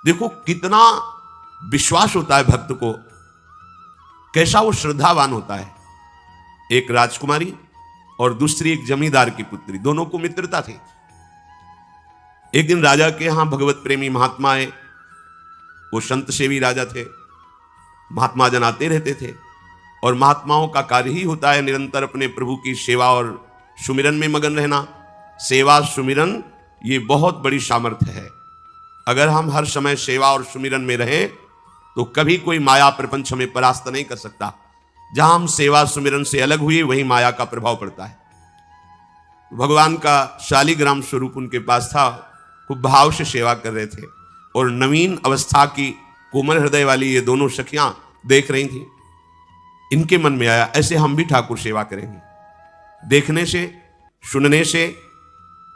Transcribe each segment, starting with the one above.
देखो कितना विश्वास होता है भक्त को, कैसा वो श्रद्धावान होता है। एक राजकुमारी और दूसरी एक जमींदार की पुत्री, दोनों को मित्रता थी। एक दिन राजा के यहां भगवत प्रेमी महात्मा आए। वो संत सेवी राजा थे, महात्मा जन आते रहते थे और महात्माओं का कार्य ही होता है निरंतर अपने प्रभु की सेवा और सुमिरन में मगन रहना। सेवा सुमिरन ये बहुत बड़ी सामर्थ्य है। अगर हम हर समय सेवा और सुमिरन में रहें तो कभी कोई माया प्रपंच हमें परास्त नहीं कर सकता। जहां हम सेवा सुमिरन से अलग हुए वहीं माया का प्रभाव पड़ता है। भगवान का शालिग्राम स्वरूप उनके पास था, खूब भाव से सेवा कर रहे थे और नवीन अवस्था की कोमल हृदय वाली ये दोनों सखियां देख रही थी। इनके मन में आया ऐसे हम भी ठाकुर सेवा करेंगे। देखने से सुनने से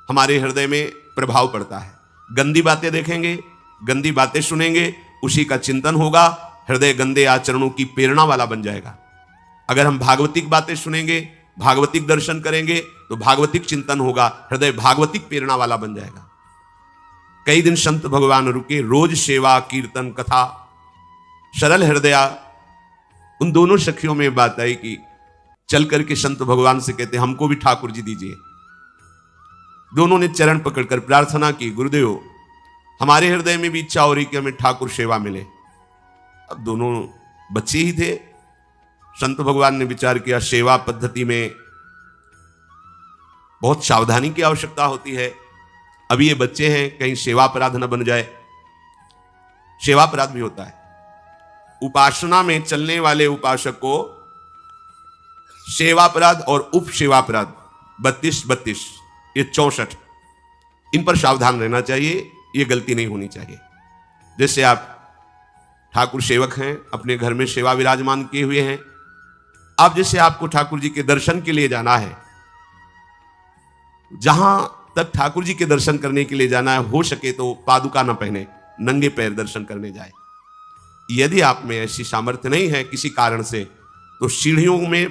हमारे हृदय में प्रभाव पड़ता है। गंदी बातें देखेंगे, गंदी बातें सुनेंगे, उसी का चिंतन होगा, हृदय गंदे आचरणों की प्रेरणा वाला बन जाएगा। अगर हम भागवतिक बातें सुनेंगे, भागवतिक दर्शन करेंगे तो भागवतिक चिंतन होगा, हृदय भागवतिक प्रेरणा वाला बन जाएगा। कई दिन संत भगवान रुके, रोज सेवा कीर्तन कथा, सरल हृदया। उन दोनों सखियों में बात आई कि चल करके संत भगवान से कहते हमको भी ठाकुर जी दीजिए। दोनों ने चरण पकड़कर प्रार्थना की, गुरुदेव हमारे हृदय में भी इच्छा हो रही कि हमें ठाकुर सेवा मिले। अब दोनों बच्चे ही थे। संत भगवान ने विचार किया सेवा पद्धति में बहुत सावधानी की आवश्यकता होती है। अभी ये बच्चे हैं, कहीं सेवा अपराध न बन जाए। सेवा अपराध भी होता है। उपासना में चलने वाले उपासक को सेवापराध और उप सेवापराध 32 ये 64, इन पर सावधान रहना चाहिए। ये गलती नहीं होनी चाहिए। जैसे आप ठाकुर सेवक हैं, अपने घर में सेवा विराजमान किए हुए हैं। अब जैसे आपको ठाकुर जी के दर्शन के लिए जाना है, जहां तक ठाकुर जी के दर्शन करने के लिए जाना है, हो सके तो पादुका न पहने, नंगे पैर दर्शन करने जाए। यदि आप में ऐसी सामर्थ्य नहीं है किसी कारण से, तो सीढ़ियों में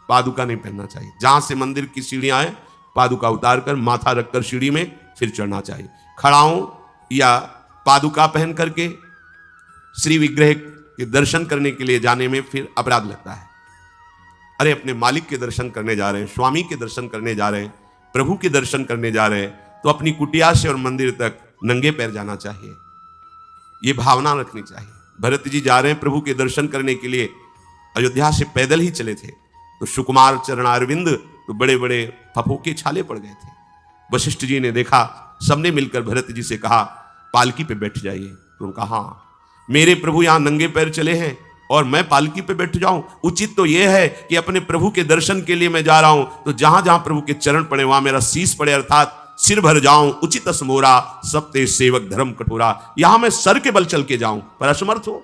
पादुका नहीं पहनना चाहिए। जहां से मंदिर की सीढ़ियां हैं, पादुका उतारकर माथा रखकर सीढ़ी में फिर चढ़ना चाहिए। खड़ाओं या पादुका पहन करके श्री विग्रह के दर्शन करने के लिए जाने में फिर अपराध लगता है। अरे अपने मालिक के दर्शन करने जा रहे हैं, स्वामी के दर्शन करने जा रहे हैं, प्रभु के दर्शन करने जा रहे हैं, तो अपनी कुटिया से और मंदिर तक नंगे पैर जाना चाहिए। ये भावना रखनी चाहिए। भरत जी जा रहे हैं प्रभु के दर्शन करने के लिए, अयोध्या से पैदल ही चले थे, तो सुकुमार चरणारविंद तो बड़े बड़े फफोके छाले पड़ गए थे। वशिष्ठ जी ने देखा, सबने मिलकर भरत जी से कहा पालकी पे बैठ जाइए। तो उन्होंने कहा हाँ, मेरे प्रभु यहां नंगे पैर चले हैं और मैं पालकी पे बैठ जाऊं? उचित तो यह है कि अपने प्रभु के दर्शन के लिए मैं जा रहा हूं, तो जहां जहां प्रभु के चरण पड़े वहां मेरा शीश पड़े, अर्थात सिर भर जाऊं। उचित असमोरा सबते सेवक धर्म कठोरा। यहां मैं सर के बल चल के जाऊं, पर असमर्थ हो।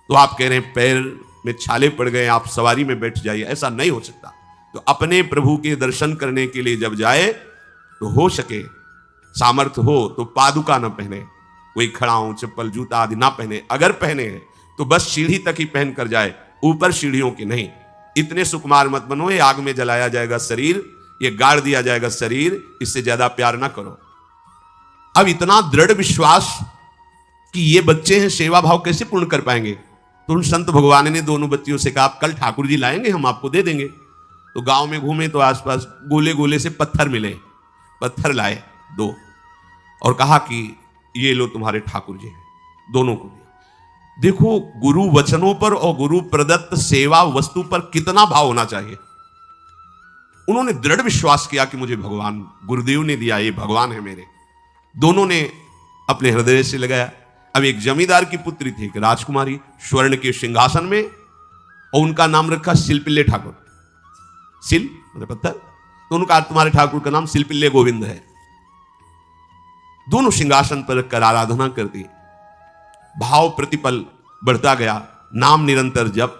तो आप कह रहे हैं पैर में छाले पड़ गए, आप सवारी में बैठ जाइए, ऐसा नहीं हो सकता। तो अपने प्रभु के दर्शन करने के लिए जब जाए तो हो सके, सामर्थ्य हो तो पादुका न पहने, कोई खड़ाऊं चप्पल जूता आदि ना पहने। अगर पहने हैं तो बस सीढ़ी तक ही पहन कर जाए, ऊपर सीढ़ियों की नहीं। इतने सुकुमार मत बनो, ये आग में जलाया जाएगा शरीर, ये गाड़ दिया जाएगा शरीर, इससे ज्यादा प्यार ना करो। अब इतना दृढ़ विश्वास कि ये बच्चे हैं, सेवा भाव कैसे पूर्ण कर पाएंगे? तो उन संत भगवान ने दोनों बच्चियों से कहा कल ठाकुर जी लाएंगे, हम आपको दे देंगे। तो गांव में घूमे तो आसपास गोले गोले से पत्थर मिले, पत्थर लाए 2 और कहा कि ये लो तुम्हारे ठाकुर जी हैं। दोनों को दिया। देखो गुरु वचनों पर और गुरु प्रदत्त सेवा वस्तु पर कितना भाव होना चाहिए। उन्होंने दृढ़ विश्वास किया कि मुझे भगवान गुरुदेव ने दिया, ये भगवान है मेरे। दोनों ने अपने हृदय से लगाया। अब एक जमींदार की पुत्री थी, एक राजकुमारी, स्वर्ण के सिंहासन में, और उनका नाम रखा सिलपिल्ले ठाकुर। सिल मतलब पत्थर, तो उनका तुम्हारे ठाकुर का नाम सिलपिल्ले गोविंद है। दोनों सिंहासन पर रखकर आराधना करती, भाव प्रतिपल बढ़ता गया, नाम निरंतर जप।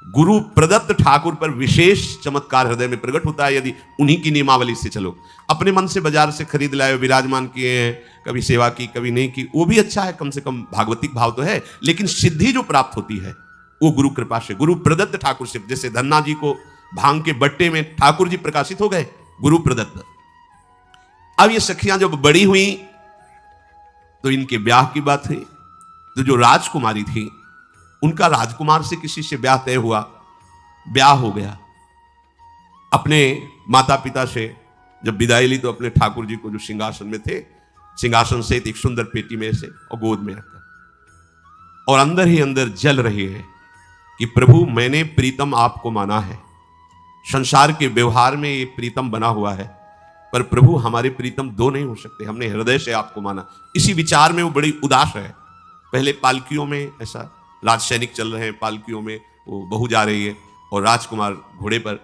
गुरु प्रदत्त ठाकुर पर विशेष चमत्कार हृदय में प्रकट होता है यदि उन्हीं की नियमावली से चलो। अपने मन से बाजार से खरीद लाए, विराजमान किए हैं, कभी सेवा की कभी नहीं की, वो भी अच्छा है, कम से कम भागवतिक भाव तो है। लेकिन सिद्धि जो प्राप्त होती है वो गुरु कृपा से, गुरु प्रदत्त ठाकुर से। जैसे धन्ना जी को भांग के बट्टे में ठाकुर जी प्रकाशित हो गए, गुरु प्रदत्त। अब ये सखियां जब बड़ी हुई तो इनके ब्याह की बात हुई। तो जो राजकुमारी थी उनका राजकुमार से किसी से ब्याह तय हुआ, ब्याह हो गया। अपने माता पिता से जब विदाई ली तो अपने ठाकुर जी को जो सिंहासन में थे, सिंहासन से एक सुंदर पेटी में से और गोद में रखकर, और अंदर ही अंदर जल रही है कि प्रभु मैंने प्रीतम आपको माना है, संसार के व्यवहार में ये प्रीतम बना हुआ है, पर प्रभु हमारे प्रीतम दो नहीं हो सकते, हमने हृदय से आपको माना। इसी विचार में वो बड़ी उदास है। पहले पालकियों में ऐसा राज सैनिक चल रहे हैं, पालकियों में वो बहू जा रही है और राजकुमार घोड़े पर।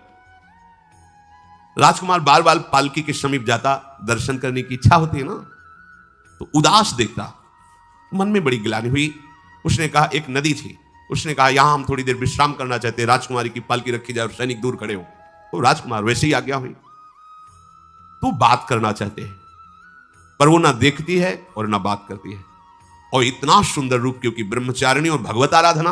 राजकुमार बार बार पालकी के समीप जाता, दर्शन करने की इच्छा होती है ना, तो उदास देखता, मन में बड़ी गिलानी हुई। उसने कहा, एक नदी थी, उसने कहा यहां हम थोड़ी देर विश्राम करना चाहते हैं, राजकुमारी की पालकी रखी जाए और सैनिक दूर खड़े हो। तो राजकुमार वैसे ही आज्ञा हुई। तो बात करना चाहते हैं, पर वो ना देखती है और ना बात करती है। और इतना सुंदर रूप, क्योंकि ब्रह्मचारिणी और भगवत आराधना।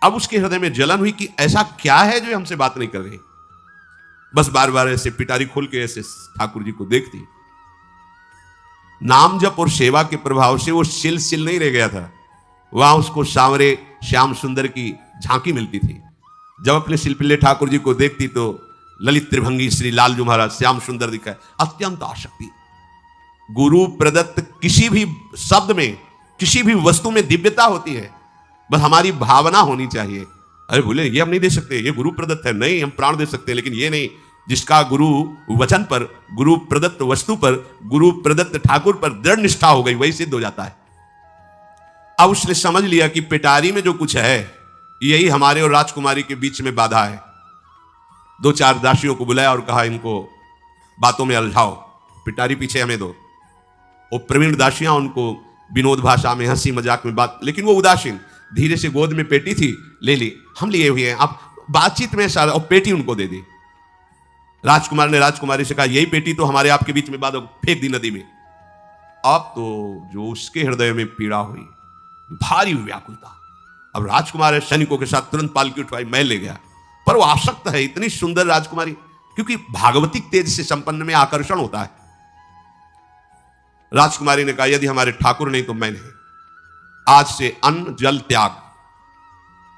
अब उसके हृदय में जलन हुई कि ऐसा क्या है जो हमसे बात नहीं कर रही। बस बार बार ऐसे पिटारी खोल के ऐसे ठाकुर जी को देखती। नाम जप और सेवा के प्रभाव से वो सिल नहीं रह गया था, वहां उसको सांवरे श्याम सुंदर की झांकी मिलती थी। जब अपने शिल्पिल्ले ठाकुर जी को देखती तो ललित त्रिभंगी श्री लालजू महाराज श्याम सुंदर दिखाए, अत्यंत आसक्ति। गुरु प्रदत्त किसी भी शब्द में, किसी भी वस्तु में दिव्यता होती है, बस हमारी भावना होनी चाहिए। अरे बोले ये हम नहीं दे सकते, ये गुरु प्रदत्त है, नहीं हम प्राण दे सकते, लेकिन ये नहीं। जिसका गुरु वचन पर, गुरु प्रदत्त वस्तु पर, गुरु प्रदत्त ठाकुर पर दृढ़ निष्ठा हो गई, वही सिद्ध हो जाता है। अब उसने समझ लिया कि पिटारी में जो कुछ है यही हमारे और राजकुमारी के बीच में बाधा है। दो चार दासियों को बुलाया और कहा इनको बातों में उलझाओ, पिटारी पीछे हमें दो। और प्रवीण दासियां उनको विनोद भाषा में, हंसी मजाक में बात, लेकिन वो उदासीन। धीरे से गोद में पेटी थी, ले ली, हम लिए हुए हैं, आप बातचीत में सारा, और पेटी उनको दे दी। राजकुमार ने राजकुमारी से कहा यही पेटी तो हमारे आपके बीच में बात, फेंक दी नदी में। अब तो जो उसके हृदय में पीड़ा हुई, भारी व्याकुलता। अब राजकुमार सैनिकों के साथ तुरंत पालकी उठवाई, मैं ले गया। पर वो आसक्त है, इतनी सुंदर राजकुमारी, क्योंकि भागवतिक तेज से संपन्न में आकर्षण होता है। राजकुमारी ने कहा यदि हमारे ठाकुर नहीं तो मैं नहीं, आज से अन्न जल त्याग,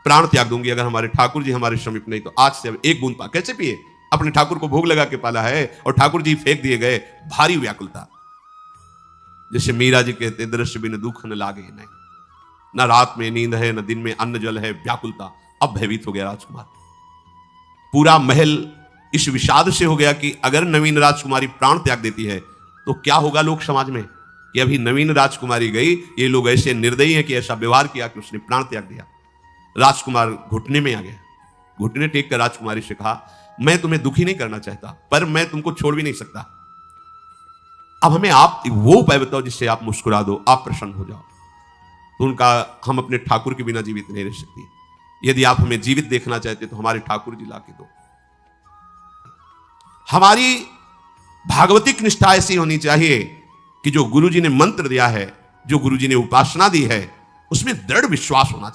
प्राण त्याग दूंगी अगर हमारे ठाकुर जी हमारे समीप नहीं तो। आज से अब एक बूंद कैसे पिए, अपने ठाकुर को भोग लगा के पाला है और ठाकुर जी फेंक दिए गए। भारी व्याकुलता, जैसे मीरा जी कहते दृश्य बिन दुख न लागे नहीं, न रात में नींद है न दिन में अन्न जल है, व्याकुलता। अब भयभीत हो गया राजकुमार। पूरा महल इस विषाद से हो गया कि अगर नवीन राजकुमारी प्राण त्याग देती है तो क्या होगा लोक समाज में, कि अभी नवीन राजकुमारी गई, ये लोग ऐसे निर्दयी हैं कि ऐसा व्यवहार किया कि उसने प्राण त्याग दिया। राजकुमार घुटने में आ गया, घुटने टेक कर राजकुमारी से कहा मैं तुम्हें दुखी नहीं करना चाहता, पर मैं तुमको छोड़ भी नहीं सकता। अब हमें आप वो उपाय बताओ जिससे आप मुस्कुरा दो, आप प्रसन्न हो जाओ। तो उनका, हम अपने ठाकुर के बिना जीवित नहीं रह सकती, यदि आप हमें जीवित देखना चाहते तो हमारे ठाकुर जी ला के दो। हमारी भागवतिक निष्ठा ऐसी होनी चाहिए कि जो गुरु जी ने मंत्र दिया है, जो गुरु जी ने उपासना दी है, उसमें दृढ़ विश्वास होना चाहिए।